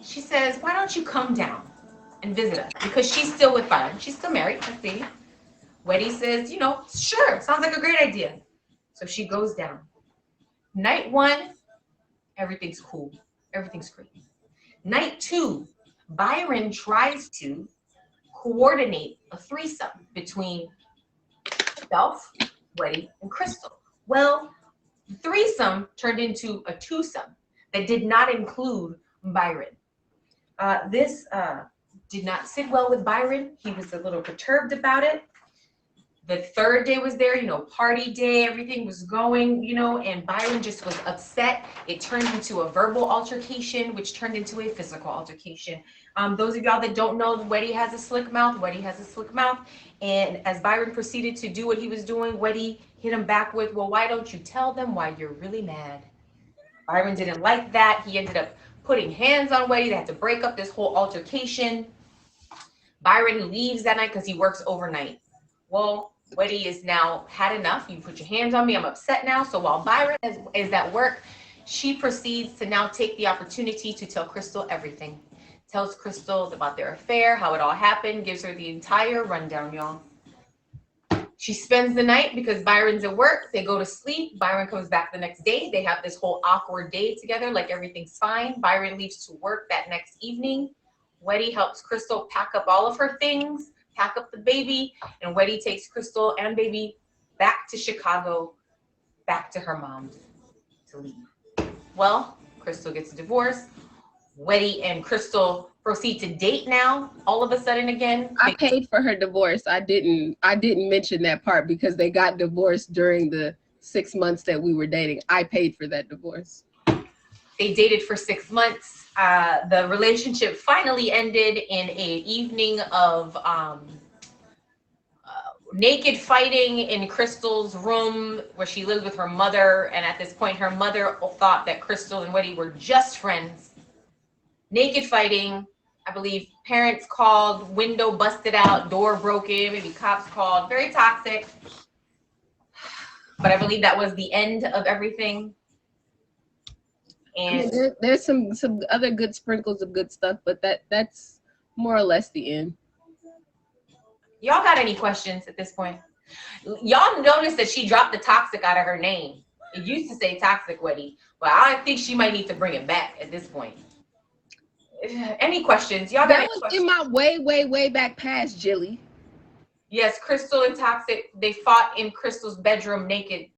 She says, why don't you come down and visit us? Because she's still with Byron. She's still married. Let's see. Weddy says, sure, sounds like a great idea. So she goes down. Night 1, everything's cool. Everything's great. Night 2, Byron tries to coordinate a threesome between himself, Weddy, and Crystal. Well, the threesome turned into a twosome that did not include Byron. This did not sit well with Byron. He was a little perturbed about it. The third day was there, party day, everything was going, and Byron just was upset. It turned into a verbal altercation, which turned into a physical altercation. Those of y'all that don't know, Weddy has a slick mouth. And as Byron proceeded to do what he was doing, Weddy hit him back with, well, why don't you tell them why you're really mad? Byron didn't like that. He ended up putting hands on Weddy. They had to break up this whole altercation. Byron leaves that night because he works overnight. Well, Weddy is now had enough. You put your hands on me. I'm upset now. So while Byron is at work, she proceeds to now take the opportunity to tell Crystal everything. Tells Crystal about their affair, how it all happened, gives her the entire rundown, y'all. She spends the night because Byron's at work. They go to sleep. Byron comes back the next day. They have this whole awkward day together, like everything's fine. Byron leaves to work that next evening. Weddy helps Crystal pack up all of her things, pack up the baby, and Weddy takes Crystal and baby back to Chicago, back to her mom's to leave. Well, Crystal gets a divorce. Weddy and Crystal proceed to date now. All of a sudden again.
I paid for her divorce. I didn't mention that part because they got divorced during the 6 months that we were dating. I paid for that divorce.
They dated for 6 months. The relationship finally ended in an evening of naked fighting in Crystal's room where she lived with her mother. And at this point, her mother thought that Crystal and Weddy were just friends. Naked fighting. I believe parents called, window busted out, door broken, maybe cops called. Very toxic. But I believe that was the end of everything. And
I mean, there's some other good sprinkles of good stuff, but that's more or less the end.
Y'all got any questions at this point? Y'all noticed that she dropped the toxic out of her name. It used to say toxic Weddy, but I think she might need to bring it back at this point. Any questions? Y'all got
That
any
was
questions?
in my way back past, Jilly.
Yes, Crystal and Toxic, they fought in Crystal's bedroom naked